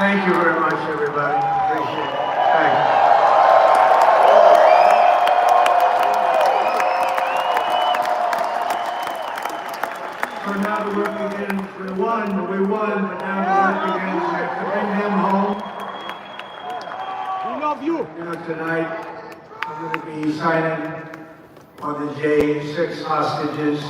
Thank you very much, everybody. Appreciate it. Thank you. So now the work begins. We won, but now the work begins. We have to bring him home. We love you. Tonight, I'm going to be signing on the J6 hostages.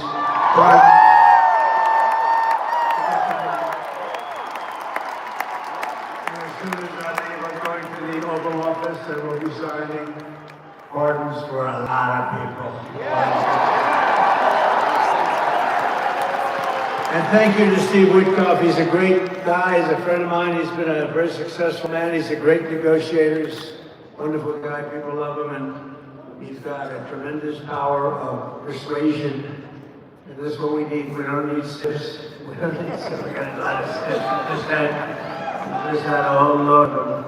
As soon as I'm going to the Oval Office, I will be signing pardons for a lot of people. And thank you to Steve Witkoff. He's a great guy. He's a friend of mine. He's been a very successful man. He's a great negotiator. He's a wonderful guy. People love him. And he's got a tremendous power of persuasion. And this is what we need. We don't need stiffs. We don't need stiffs. We got a lot of stiffs. Just had a whole load of them.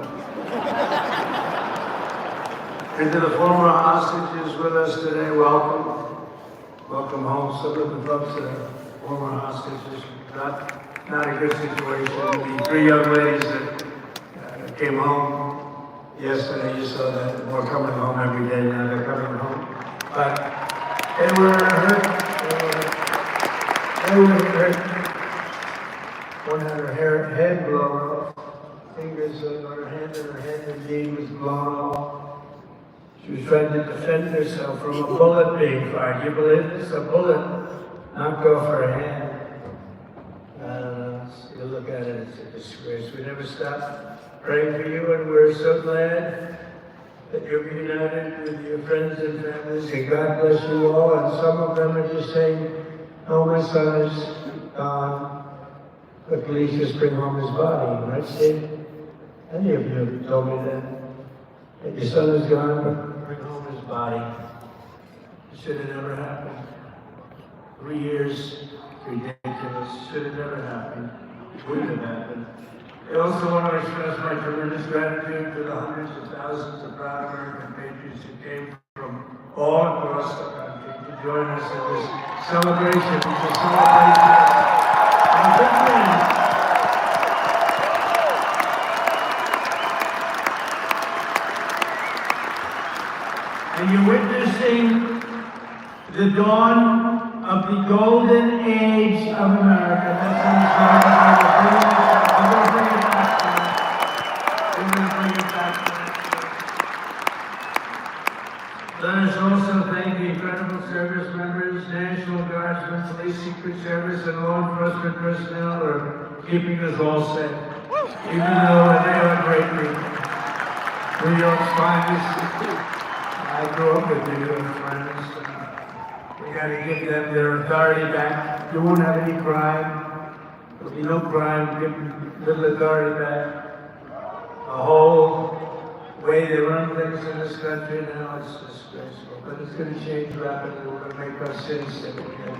And to the former hostages with us today, welcome. Welcome home. Some of the folks that are former hostages, not a good situation. The three young ladies that came home yesterday, you saw that they were coming home every day now, they're coming home. But they were hurt. One had her head blown off, fingers on her hand, and her hand indeed was blown off. She was trying to defend herself from a bullet being fired. You believe this? A bullet knocked off her hand. You look at it, it's a disgrace. We never stop praying for you, and we're so glad that you're united with your friends and families, and God bless you all. And some of them are just saying, oh, my son is gone. The police just bring home his body, right, Steve? Any of you told me that your son is gone, but bring home his body. It should have never happened. 3 years, ridiculous, should have never happened, wouldn't have happened. I also want to express my tremendous gratitude to the hundreds of thousands of proud American patriots who came from all across the country to join us in this celebration, of good friends. And you're witnessing the dawn of the golden age of America. That's how we're going to bring it back to it. We're going to bring it back to it. Let us also thank the incredible service members, National Guardsmen, Police Secret Service, and law enforcement personnel who are keeping us all safe. Even though they are great people. New York's finest. I grew up with New York friends. We got to give them their authority back. You won't have any crime. There'll be no crime. Give little authority back. The whole way they run things in this country now is disgraceful. But it's going to change rapidly. We're going to make our cities safe again.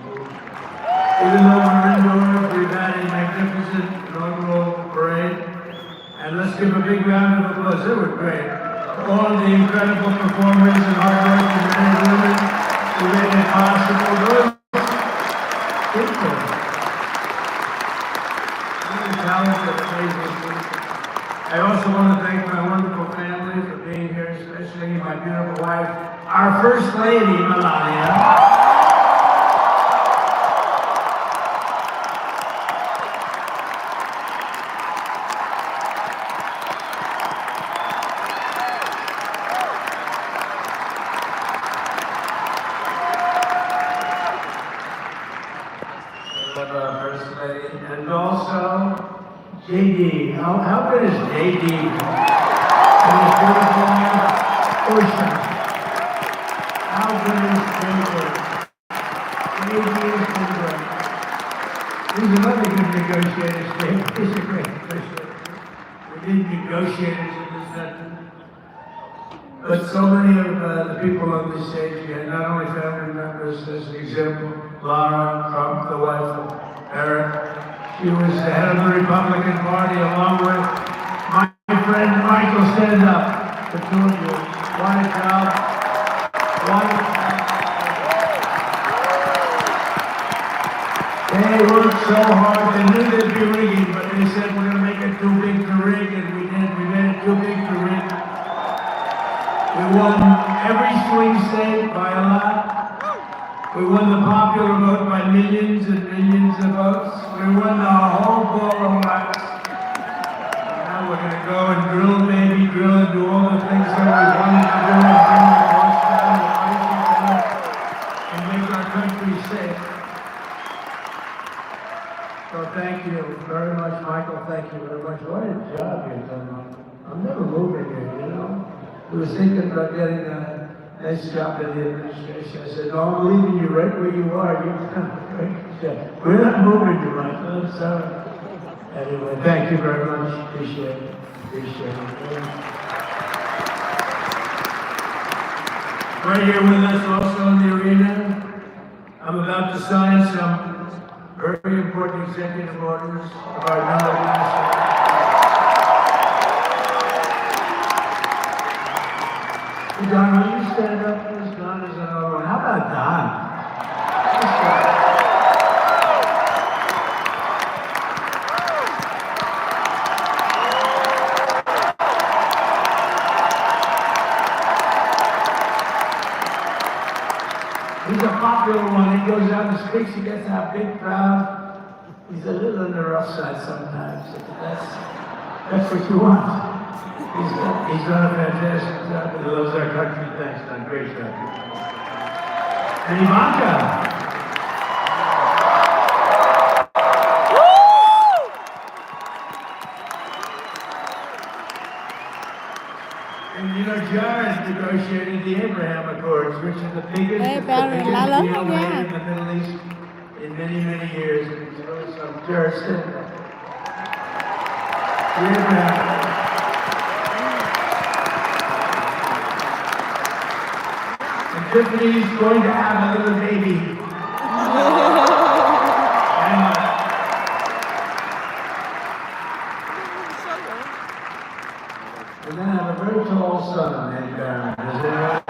Even though we're indoors, we've had a magnificent inaugural parade. And let's give a big round of applause. They were great. All the incredible performers and hardworking men and women who made it possible. Those people. Really talented, amazing people. I also want to thank my wonderful family for being here, especially my beautiful wife, our First Lady, Melania. And also, JD. How good is JD? And his beautiful wife, Ocean. How good is JD? JD is good. He's another good negotiator, Steve. He's a great negotiator. We need negotiators in this country. But so many of the people on this stage, we had not only family members, as an example, Lara Trump, the wife of Eric. She was the head of the Republican Party, along with my friend Michael. Stand up, the two of you. What a job. They worked so hard. They knew they'd be rigging, but they said, we're going to make it too big to rig. We won the popular vote by millions and millions of votes. We won the whole ball of wax. Now we're going to go and drill, baby, drill, and do all the things that we wanted to do and bring the cost down, the prices down, and make our country safe. So thank you very much, Michael. Thank you very much. What a job you've done, Michael. I'm never moving here, you know. We was thinking about getting a nice job in the administration. I said, no, I'm leaving you right where you are. You've done a great job. We're not moving you, Michael. I'm sorry. Anyway, thank you very much. Appreciate it. Appreciate it. Right here with us also in the arena, I'm about to sign some very important executive orders of our new administration. Don, will you stand up, please? Don is another one. How about Don? He's a popular one. He goes out in the streets, he gets a big crowd. He's a little on the rough side sometimes. That's what you want. He's done a fantastic job. He loves our country. Thanks, Don. Great job. And Ivanka. And you know, Jared negotiated the Abraham Accords, which is the biggest deal made in the Middle East in many, many years. And it's really some Jared stand up. The Abraham. Tiffany's going to have a little baby. We're going to have a very tall son named Baron. Is that right?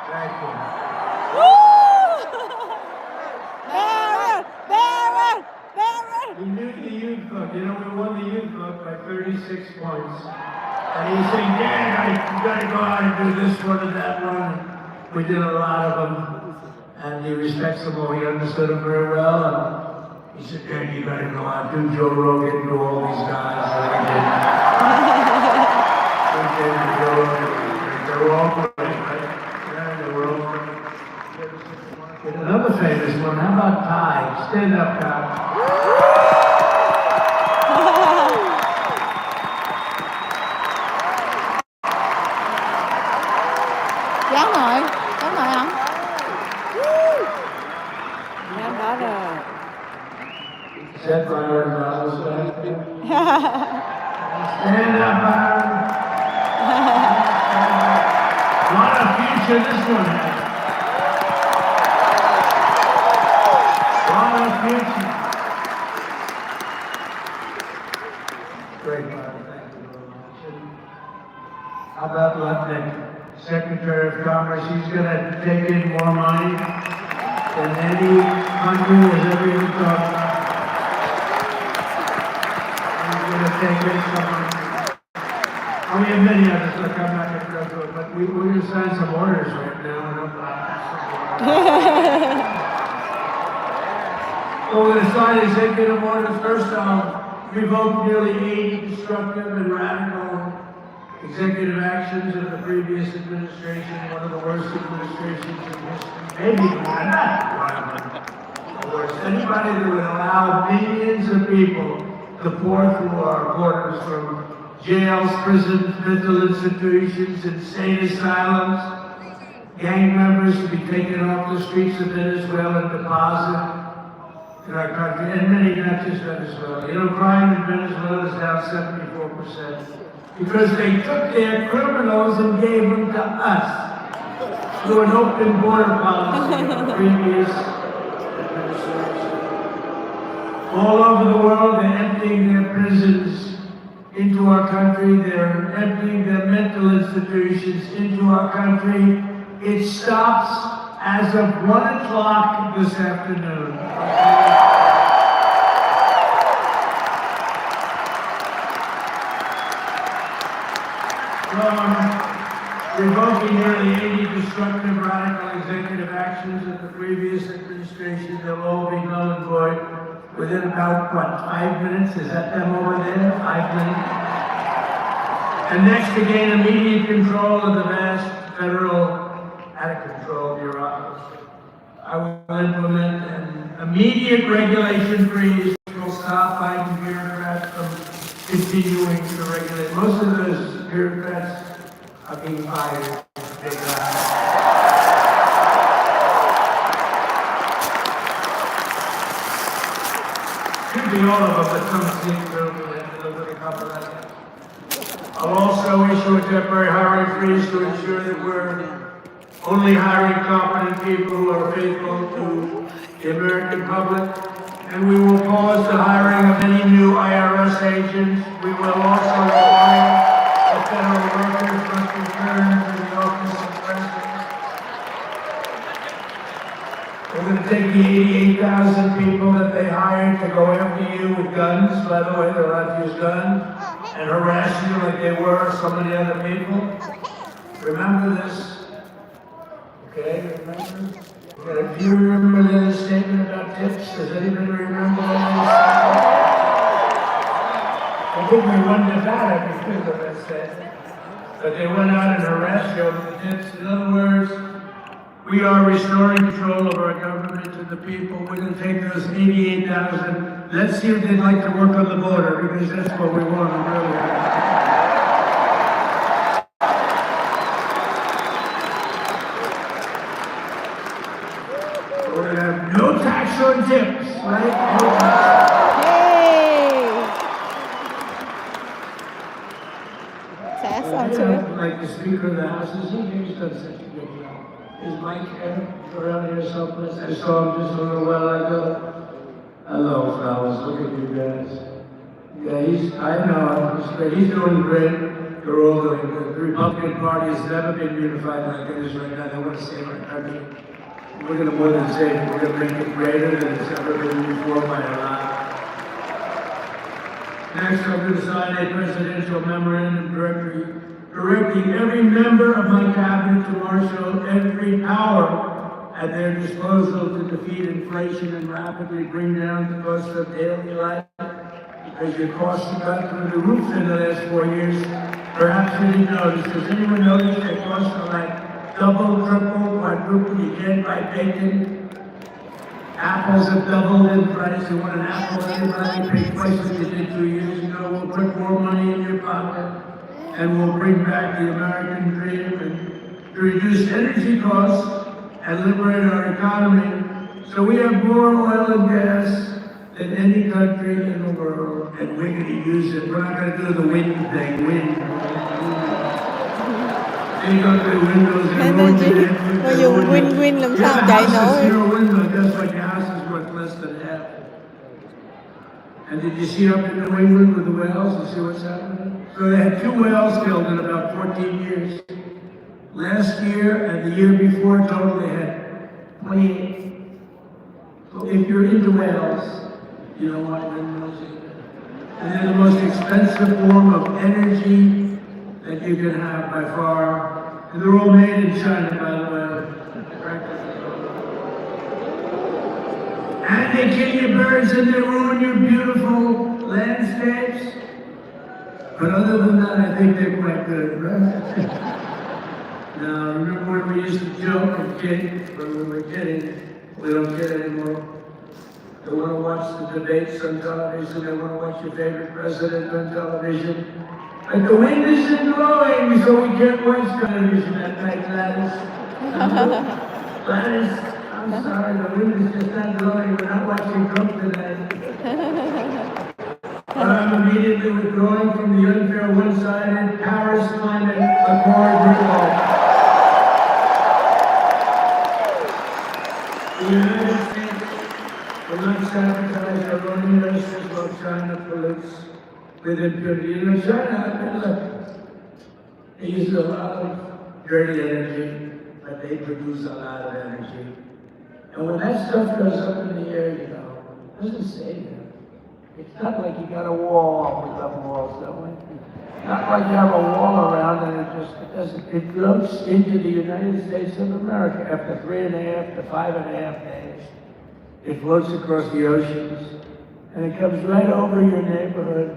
Thank you. We knew the youth vote. You know, we won the youth vote by 36 points. And he said, Dad, you got to go out and do this one and that one. We did a lot of them. And he respects them all. He understood them very well. And he said, Dad, you got to go out, do Joe Rogan, do all these guys. And I did. Joe Rogan. They were all great, right? Another famous one, how about Ty? Stand up, Ty. Cháu ngồi không? Dạ đó rồi. Set fire and Bible study. Stand up, Byron. What a future this one has. Future. Great, Byron. Thank you very much. How about Lutnick, Secretary of Commerce? He's going to take in more money than any country has ever even thought about. He's going to take in some money. Oh, we have many others. Look, I'm not going to go through it, but we're going to sign some orders right now. So we're going to sign executive orders. First, revoke nearly 80 destructive and radical executive actions of the previous administration, one of the worst administrations in history. Maybe one, not the worst. Anybody that would allow millions of people to pour through our borders from jails, prisons, mental institutions, insane asylums, gang members to be taken off the streets of Venezuela and deposited in our country, and many, not just Venezuela. You know, crime in Venezuela is down 74% because they took their criminals and gave them to us. through an open border policy of the previous administration. All over the world, they're emptying their prisons into our country. They're emptying their mental institutions into our country. It stops as of 1 o'clock this afternoon. From revoking nearly 80 destructive radical executive actions of the previous administration, they'll all be null and void within about, 5 minutes? Is that them over there? 5 minutes? And next to gain immediate control of the vast federal out-of-control bureaucracy, I will implement an immediate regulation freeze which will stop Biden bureaucrats from continuing to regulate. Most of those bureaucrats are being fired. Could be all of them, but some seem to look a couple of them. I'll also issue a temporary hiring freeze to ensure that we're only hiring competent people who are faithful to the American public. And we will pause the hiring of any new IRS agents. We will also require that federal workers must return to the office of president. We're going to take the 88,000 people that they hired to go after you with guns. By the way, they're allowed to use guns and harass you like they were so many other people. Remember this. Okay, remember? Do you remember the statement about tips? Does anybody remember that? I think we won Nevada because of that statement. But they went out and harassed you over the tips. In other words, we are restoring control of our government to the people. We're going to take those 88,000. Let's see if they'd like to work on the border, because that's what we want to really have. No tax on tips, right? No tax. Yay! Tax on tips. Like the Speaker of the House, he's done such a good job. Is Mike around here someplace? I saw him just a little while ago. Hello, fellas. Look at you guys. Yeah, I know. He's doing great. They're all doing good. The Republican Party has never been unified like it is right now. They want to save our country. We're going to more than save it. We're going to make it greater than it's ever been before by a lot. Next, I'm going to sign a presidential memorandum directing every member of my cabinet to marshal every power at their disposal to defeat inflation and rapidly bring down the cost of daily life. Because your costs have gone through the roof in the last 4 years. Perhaps you didn't notice. Does anyone notice their costs are like double, triple, quadruple? You can't buy bacon. Apples have doubled in price. You want an apple, everybody pay twice what you did 2 years ago. We'll put more money in your pocket, and we'll bring back the American dream and to reduce energy costs and liberate our economy. So we have more oil and gas than any country in the world, and we're going to use it. We're not going to do the wind thing. Wind. Take up the windows and Mà dùng win-win làm sao chạy nổi. Zero window, just like your house is worth less than half. And did you see up in New England with the whales? You see what's happening? So they had 2 whales killed in about 14 years. Last year and the year before, total they had 28. So if you're into whales, you know what windmills are. And they're the most expensive form of energy that you can have by far. And they're all made in China, by the way. And they kill your birds and they ruin your beautiful landscapes. But other than that, I think they're quite good, right? Now, remember when we used to joke and kid, when we were kidding? We don't kid anymore. They want to watch the debates on television. They want to watch your favorite president on television. But the wind isn't blowing, so we can't watch television at night, Gladys. Gladys, I'm sorry, the wind is just not blowing. We're not watching Trump tonight. But I'm immediately withdrawing from the unfair one-sided Paris Climate Accord recall. China pollutes with impunity. You know, China, they use a lot of dirty energy, but they produce a lot of energy. And when that stuff goes up in the air, you know, it doesn't stay there. It's not like you got a wall. We love walls, don't we? Not like you have a wall around and it floats into the United States of America after 3.5 to 5.5 days. It floats across the oceans and it comes right over your neighborhood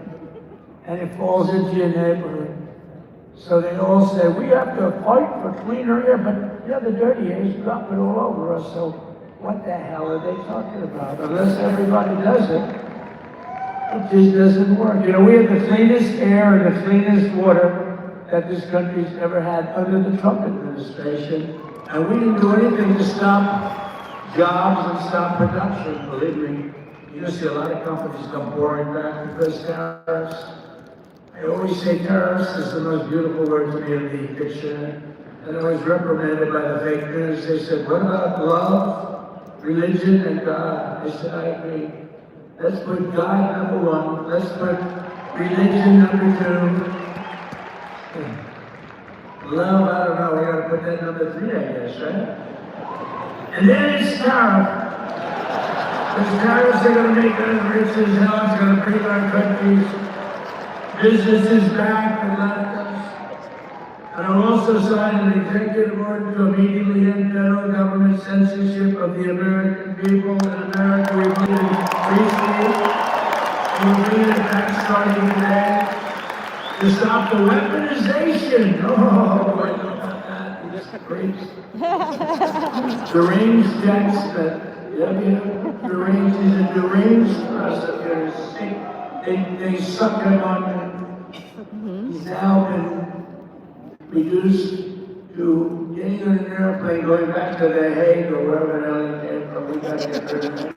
and it falls into your neighborhood. So they all say, we have to fight for cleaner air, but the dirty air is dropping all over us, so what the hell are they talking about? Unless everybody does it, it just doesn't work. You know, we have the cleanest air and the cleanest water that this country's ever had under the Trump administration, and we didn't do anything to stop jobs and stop production, believe me. You're gonna see a lot of companies come pouring back because tariffs. I always say tariffs is the most beautiful word to me in the dictionary. And I was reprimanded by the fake news. They said, what about love, religion, and God? I said, I agree. Let's put God number one. Let's put religion number two. Love, I don't know. We gotta put that number 3, I guess, right? And then it's tariff. Because tariffs are gonna make us rich as hell. It's gonna bring our country's businesses back and left us. And I'll also sign an executive order to immediately end federal government censorship of the American people in America. We believe in free speech. We'll bring it back starting today. To stop the weaponization. Oh, I know about that. This freaks. Deranged jets that, deranged, he's a deranged prosecutor. They suck him on. He's now been reduced to getting on an airplane, going back to The Hague or wherever the hell he came from. We got to get rid of him.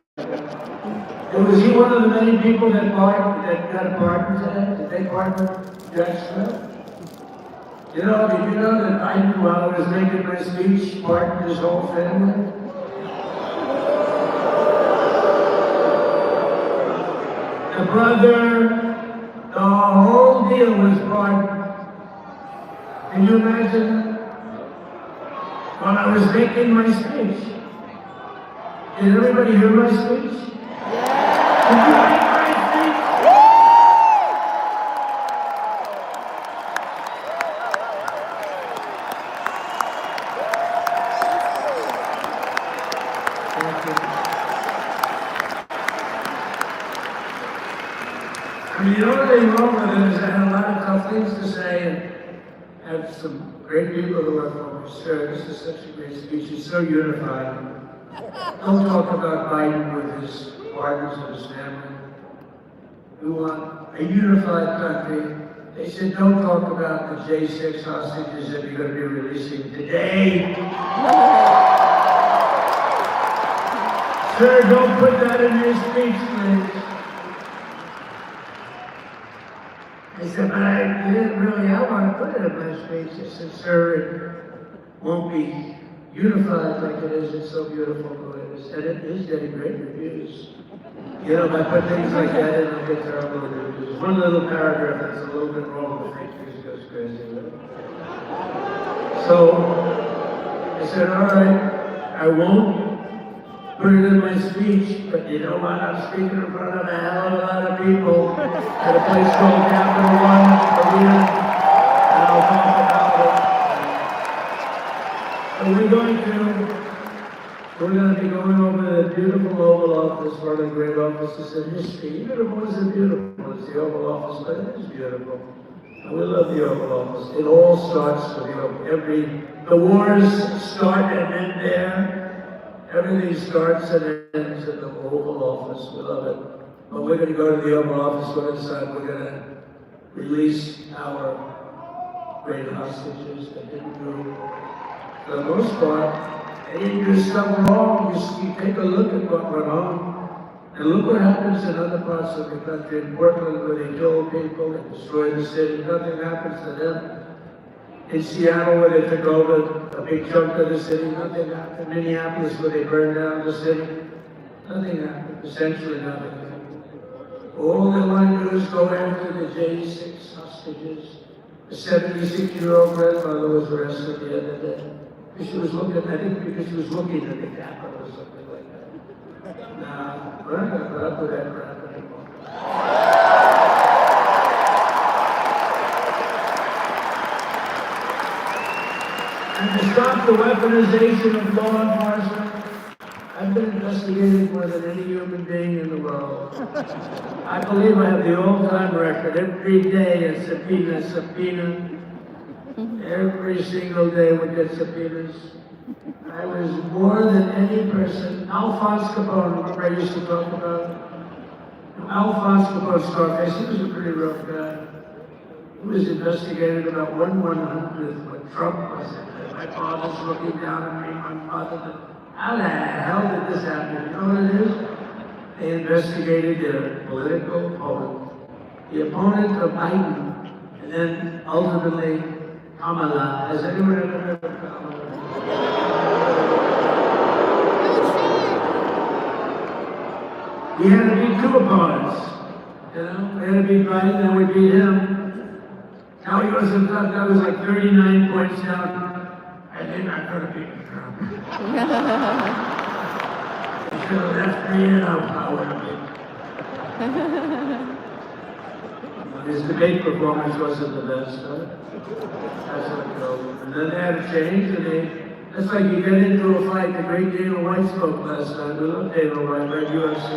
And was he one of the many people that got a pardon today? Did they pardon Judge Smith? You know, did you know that I, while I was making my speech, pardoned his whole family? The brother, the whole deal was pardoned. Can you imagine that? While I was making my speech. Did everybody hear my speech? Yeah. Did you hear my speech? Thank you. I mean, the only thing wrong with it is I had a lot of tough things to say and have some great people who are focused. Sure, this is such a great speech. It's so unified. Don't talk about Biden with his partners and his family. We want a unified country. They said don't talk about the J6 hostages that you're going to be releasing today. Sir, don't put that in your speech, please. I said, but I didn't really, I want to put it in my speech. I said, sir, it won't be unified like it is. It's so beautiful the way it is. And it is getting great reviews. You know, if I put things like that in, I'll get terrible reviews. One little paragraph that's a little bit wrong with fake news goes crazy. So, I said, all right, I won't put it in my speech, but you know what? I'm speaking in front of a hell of a lot of people at a place called Capital One Arena, and I'll talk about it. So we're going to be going over the beautiful Oval Office, one of the great offices in history. Even if it wasn't beautiful, it's the Oval Office, but it is beautiful. And we love the Oval Office. It all starts with the wars start and end there. Everything starts and ends at the Oval Office. We love it. But we're going to go to the Oval Office. We're going to release our great hostages that didn't do, for the most part, they didn't do stuff wrong. You take a look at what went on. And look what happens in other parts of the country. In Portland, where they kill people and destroy the city, nothing happens to them. In Seattle, where they took over a big chunk of the city, nothing happened. Minneapolis, where they burned down the city, nothing happened. Essentially nothing happened. All they want to do is go after the J6 hostages. A 76-year-old grandmother was arrested the other day. She was looking, I think because she was looking at the Capitol or something like that. Nah, we're not going to put up with that crap anymore. And to stop the weaponization of law enforcement, I've been investigating more than any human being in the world. I believe I have the all-time record. Every day a subpoena. Every single day we get subpoenas. I was more than any person. Alphonse Capone, remember I used to talk about? Alphonse Capone, Scarface, he was a pretty rough guy. He was investigated about 1/100th what Trump was. My father's looking down at me, my mother. How the hell did this happen? You know what it is? They investigated their political opponent, the opponent of Biden, and then ultimately Kamala. Has anyone ever heard of Kamala? We had to beat two opponents. You know, we had to beat Biden, then we beat him. Now he was a tough guy, was like 39 points down. I think I could have beaten Trump. He should have left me in, I would have been. His debate performance wasn't the best, huh? That's how it goes. And then they had to change, and that's like you get into a fight. The great Dana White spoke last night. We love Dana White, right? UFC.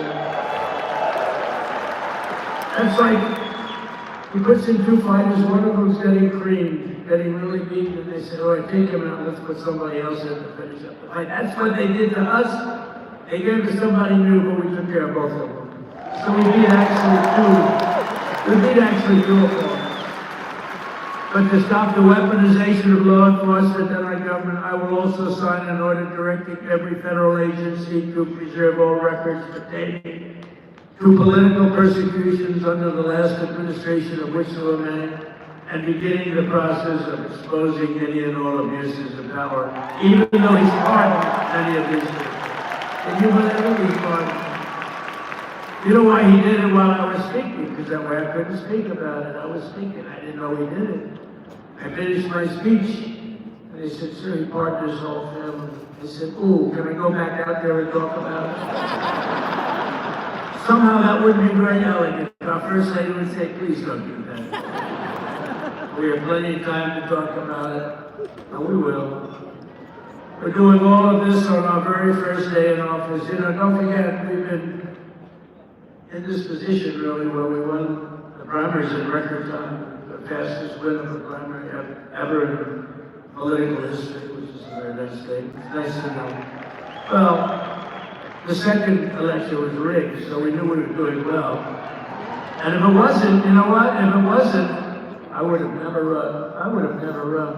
That's like, he puts in two fighters, one of them's getting creamed, getting really beaten, and they say, all right, take him out, let's put somebody else in to finish up the fight. That's what they did to us. They gave us somebody new, but we took care of both of them. So we beat actually two opponents. But to stop the weaponization of law enforcement and our government, I will also sign an order directing every federal agency to preserve all records pertaining to political persecutions under the last administration of which they were made, and beginning the process of exposing any and all abuses of power, even though he's pardoned many of these things. Can you believe it? He's pardoned. You know why he did it while I was speaking? Because that way I couldn't speak about it. I was speaking. I didn't know he did it. I finished my speech, and they said, sir, he pardoned his whole family. I said, ooh, can I go back out there and talk about it? Somehow that wouldn't be very elegant. Our first lady would say, please don't do that. We have plenty of time to talk about it, and we will. We're doing all of this on our very first day in office. You know, don't forget, we've been in this position really where we won the primaries in record time, the fastest win of a primary ever in political history, which is a very nice thing. It's nice to know. Well, the second election was rigged, so we knew we were doing well. And if it wasn't, you know what? If it wasn't, I would have never run.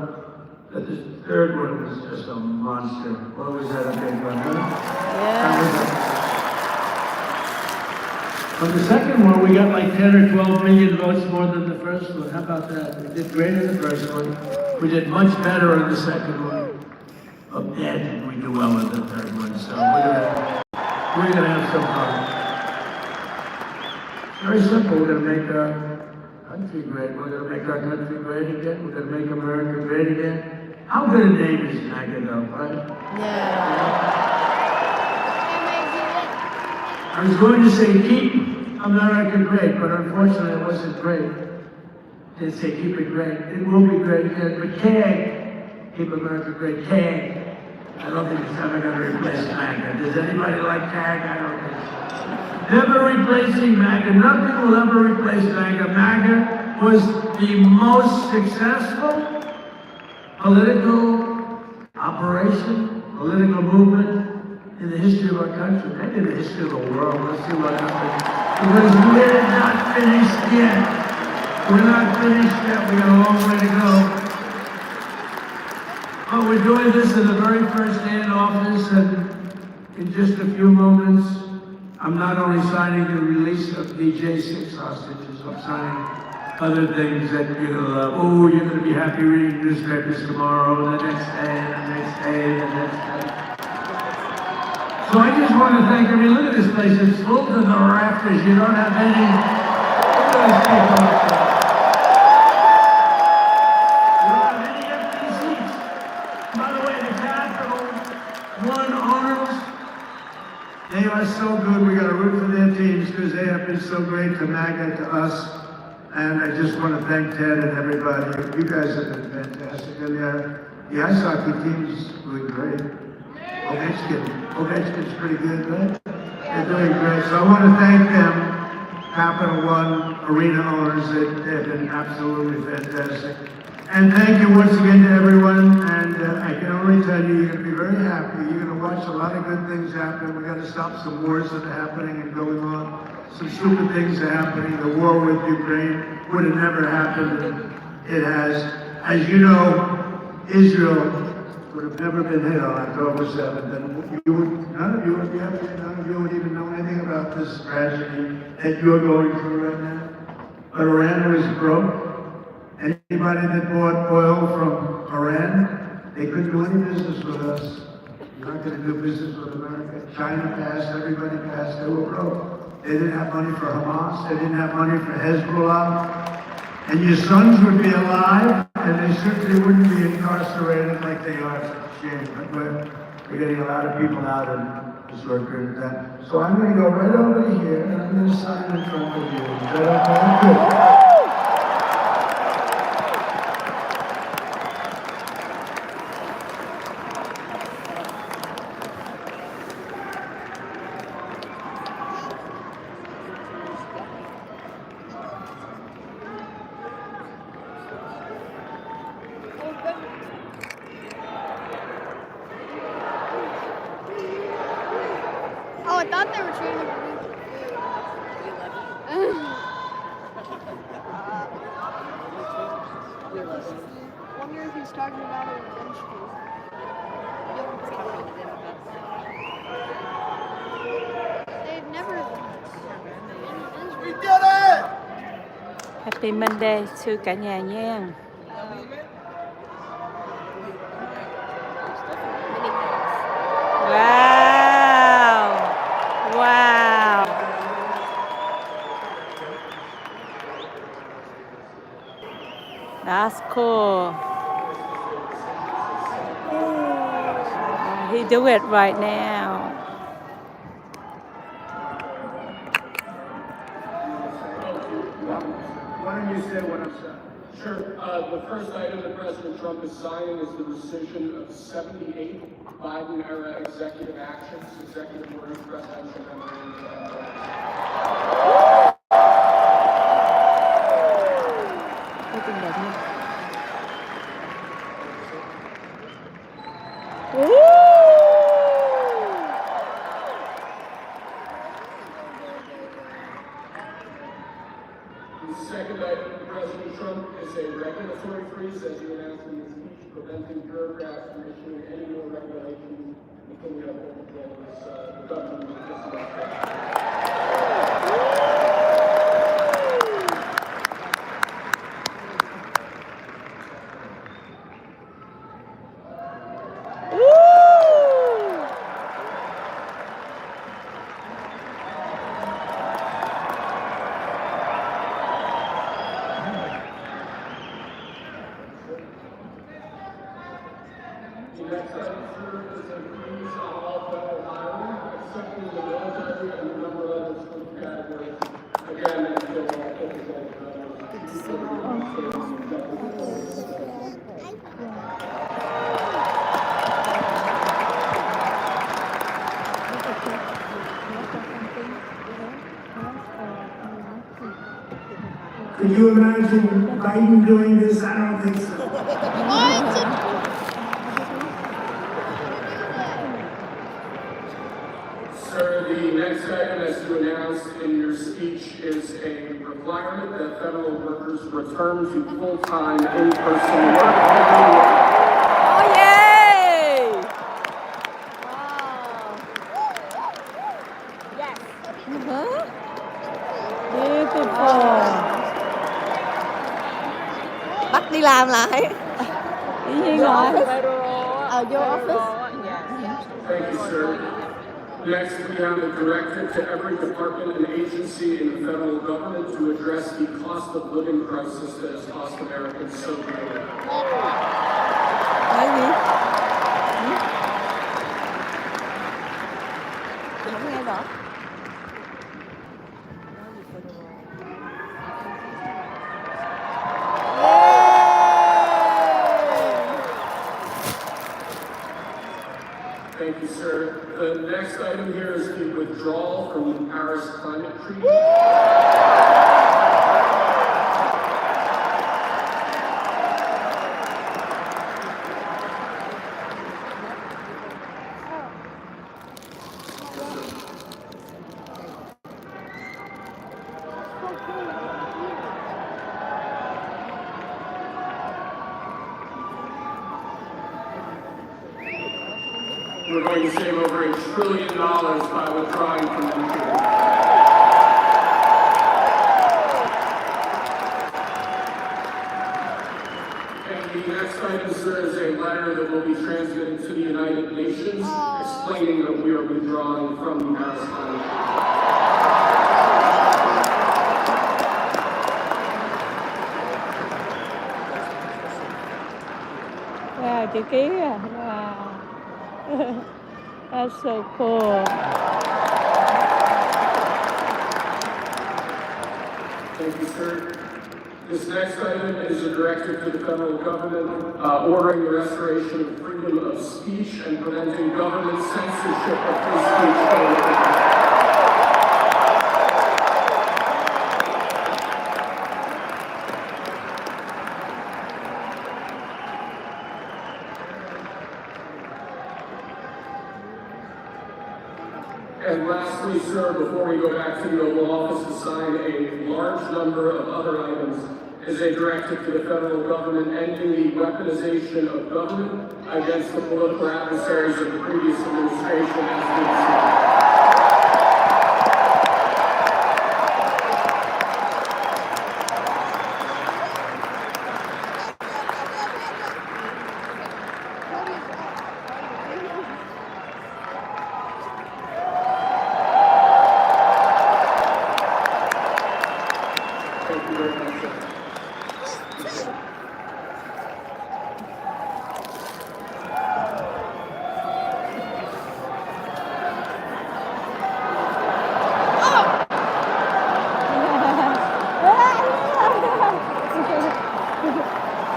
But the third one was just a monster. What was that, a big one, huh? Yeah. On the second one, we got like 10 or 12 million votes more than the first one. How about that? We did great in the first one. We did much better in the second one. But then we do well in the third one. So we're gonna have some fun. Very simple. We're gonna make our country great. We're gonna make our country great again. We're gonna make America great again. How good a name is MAGA though, right? Yeah. I was going to say keep America great, but unfortunately it wasn't great. They say keep it great. It will be great again, but CAG, keep America great, CAG. I don't think it's ever going to replace MAGA. Does anybody like CAG? I don't think so. Never replacing MAGA. Nothing will ever replace MAGA. MAGA was the most successful political operation, political movement in the history of our country, maybe in the history of the world. Let's see what happens. Because we're not finished yet. We're not finished yet. We got a long way to go. But we're doing this in the very first day in office, and in just a few moments, I'm not only signing the release of the J6 hostages, I'm signing other things that you're gonna love. Oh, you're gonna be happy reading newspapers tomorrow, the next day, the next day, the next day. So I just want to thank everyone. Look at this place. It's full to the rafters. You don't have any. Look at those people up there. You don't have any empty seats. By the way, the Capitol won honors. They are so good. We got to root for their teams because they have been so great to MAGA, to us. And I just want to thank Ted and everybody. You guys have been fantastic. And the ice hockey team is doing great. Ovechkin's pretty good, right? They're doing great. So I want to thank them, Capital One Arena owners. They've been absolutely fantastic. And thank you once again to everyone. And I can only tell you, you're going to be very happy. You're going to watch a lot of good things happen. We got to stop some wars that are happening and going on. Some stupid things are happening. The war with Ukraine would have never happened. It has. As you know, Israel would have never been hit on October 7th. And none of you would even know anything about this tragedy that you're going through right now. But Iran was broke. Anybody that bought oil from Iran, they couldn't do any business with us. You're not going to do business with America. China passed, everybody passed, they were broke. They didn't have money for Hamas, they didn't have money for Hezbollah. And your sons would be alive, and they certainly wouldn't be incarcerated like they are. Shame. But we're getting a lot of people out of this record and that. So I'm going to go right over here, and I'm going to sign in front of you. Is that okay? Good. Oh, I thought they were trying to. Wonder if he's talking about it in school. They've never. We did it! Happy Monday to cả nhà nha. Wow. Wow. That's cool. He do it right now. Why don't you say what I'm saying? Sure. The first item that President Trump is signing is the rescission of 78 Biden-era executive actions, executive orders, presidential memorandums, and Cái tình đẹp nha. Woo! The second item from President Trump is a regulatory freeze, as he announced in his speech, preventing bureaucrats from issuing any more regulations until we have full control of this government with this administration. The next item, sir, is a freeze on all federal hiring, except in the military and a number of other school categories. Again, until full control of Could you imagine Biden doing this? I don't think so. Sir, the next item, as you announced in your speech, is a requirement that federal workers return to full-time in-person work. Oh, yay! Yes. Beautiful. Bắt đi làm lại. Dĩ nhiên rồi. Ở vô office. Thank you, sir. Next, we have a directive to every department and agency in the federal government to address the cost of living crisis that has cost Americans so dearly. Nói gì? Không nghe rõ. Thank you, sir. The next item here is the withdrawal from the Paris Climate Treaty. We're going to save over $1 trillion by withdrawing from the treaty. And the next item, sir, is a letter that will be transmitted to the United Nations explaining that we are withdrawing from the Paris Climate Treaty. Wow, chữ ký à. Wow. That's so cool. Thank you, sir. This next item is a directive to the federal government ordering the restoration of freedom of speech and preventing government censorship of free speech. And lastly, sir, before we go back to the Oval Office to sign a large number of other items, is a directive to the federal government ending the weaponization of government against the political adversaries of the previous administration as we see. Thank you very much, sir.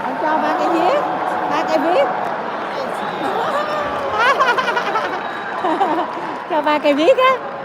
Ông cho ba cái viết. Ba cái viết. Cho ba cái viết á.